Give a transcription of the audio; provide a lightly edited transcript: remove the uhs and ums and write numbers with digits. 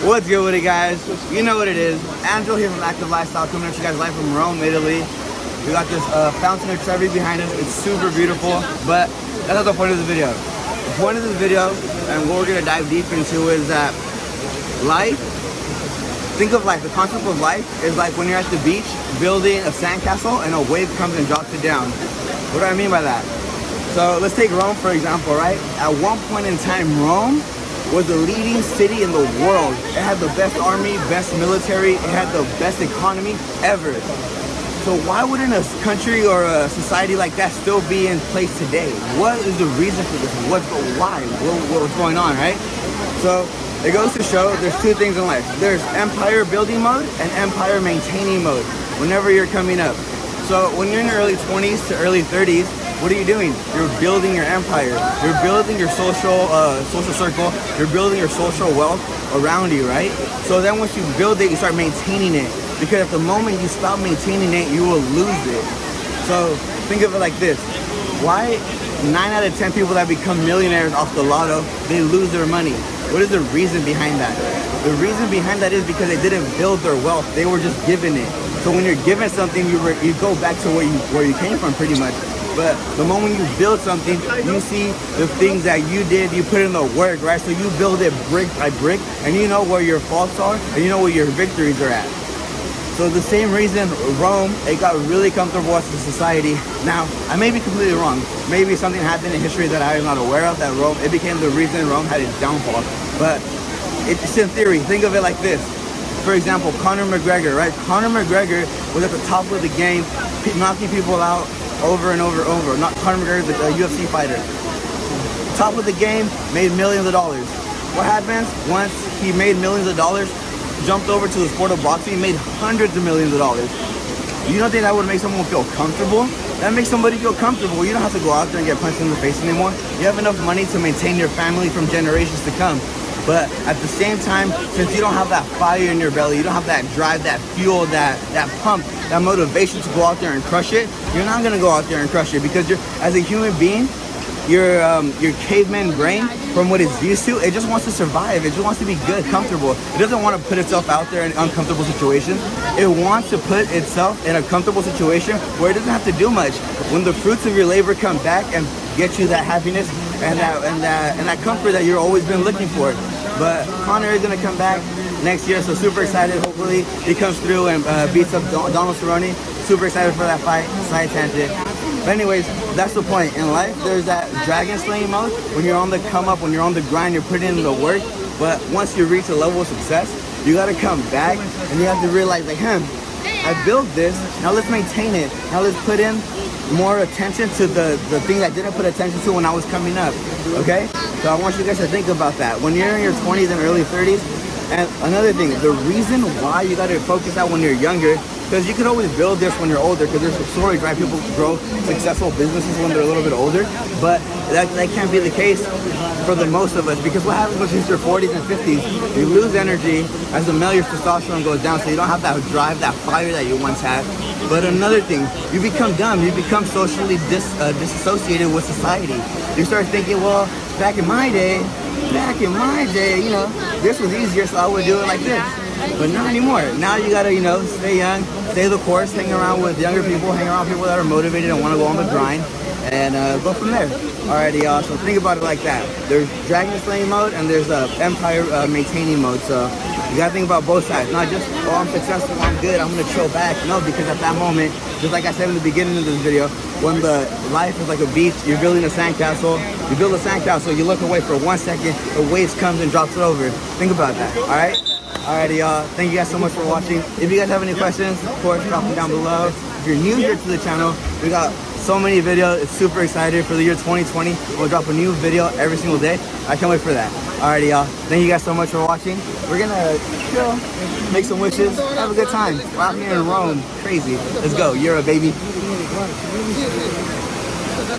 What's good with it, guys? You know what it is. Angelo here from Active Lifestyle, coming at you guys live from Rome, Italy. We got this fountain of Trevi behind us. It's super beautiful, but that's not the point of the video. The point of this video, and what we're gonna dive deep into, is that life, think of life, the concept of life is like when you're at the beach building a sandcastle and a wave comes and drops it down. What do I mean by that? So let's take Rome for example, right? At one point in time, Rome was the leading city in the world. It had the best army, best military, it had the best economy ever. So why wouldn't a country or a society like that still be in place today? What is the reason for this? Why? What's going on, right? So it goes to show there's two things in life. There's empire building mode and empire maintaining mode whenever you're coming up. So when you're in your early 20s to early 30s, what are you doing? You're building your empire. You're building your social circle. You're building your social wealth around you, right? So then once you build it, you start maintaining it. Because at the moment you stop maintaining it, you will lose it. So think of it like this. Why 9 out of 10 people that become millionaires off the lotto, they lose their money? What is the reason behind that? The reason behind that is because they didn't build their wealth. They were just given it. So when you're given something, you go back to where you came from pretty much. But the moment you build something, you see the things that you did, you put in the work, right? So you build it brick by brick, and you know where your faults are, and you know where your victories are at. So the same reason Rome, it got really comfortable as a society. Now, I may be completely wrong. Maybe something happened in history that I am not aware of, that Rome, it became the reason Rome had its downfall. But it's in theory. Think of it like this. For example, Conor McGregor, right? Conor McGregor was at the top of the game, knocking people out over and over and over. Not Conor McGregor, the UFC fighter. Top of the game, made millions of dollars. What happens once he made millions of dollars, jumped over to the sport of boxing, made hundreds of millions of dollars? You don't think that would make someone feel comfortable? That makes somebody feel comfortable. You don't have to go out there and get punched in the face anymore. You have enough money to maintain your family from generations to come. But at the same time, since you don't have that fire in your belly, you don't have that drive, that fuel, that pump, that motivation to go out there and crush it, you're not gonna go out there and crush it, because you're, as a human being, your caveman brain, from what it's used to, it just wants to survive. It just wants to be good, comfortable. It doesn't want to put itself out there in uncomfortable situations. It wants to put itself in a comfortable situation where it doesn't have to do much. When the fruits of your labor come back and get you that happiness and that comfort that you've always been looking for. But Conor is gonna come back next year, so super excited. Hopefully he comes through and beats up Donald Cerrone. Super excited for that fight. Side tangent. But anyways, that's the point. In life, there's that dragon slaying mode. When you're on the come up, when you're on the grind, you're putting in the work. But once you reach a level of success, you gotta come back and you have to realize, like, I built this, now let's maintain it. Now let's put in more attention to the thing I didn't put attention to when I was coming up, okay? So I want you guys to think about that. When you're in your 20s and early 30s, and another thing, the reason why you gotta focus out when you're younger, because you can always build this when you're older, because there's stories, right? People grow successful businesses when they're a little bit older, but that can't be the case for the most of us, because what happens once you hit your 40s and 50s, you lose energy. As the male, your testosterone goes down, so you don't have that drive, that fire that you once had. But another thing, you become dumb, you become socially disassociated with society. You start thinking, well, back in my day, you know, this was easier, so I would do it like this. But not anymore. Now you gotta, you know, stay young, stay the course, hang around with younger people, hang around people that are motivated and want to go on the grind, and go from there. Alrighty, y'all. So think about it like that. There's dragon slaying mode and there's empire maintaining mode. So you gotta think about both sides. Not just, oh, I'm successful, I'm good, I'm gonna chill back. No, because at that moment, just like I said in the beginning of this video, when the life is like a beach, you're building a sandcastle. You build a sandcastle, you look away for 1 second, the waves comes and drops it over. Think about that. All right. Alrighty, y'all. Thank you guys so much for watching. If you guys have any questions, of course, drop them down below. If you're new here to the channel, we got so many videos. It's super excited for the year 2020. We'll drop a new video every single day. I can't wait for that. Alrighty, y'all. Thank you guys so much for watching. We're gonna chill, make some wishes, have a good time. We're out here in Rome. Crazy. Let's go. You're a baby.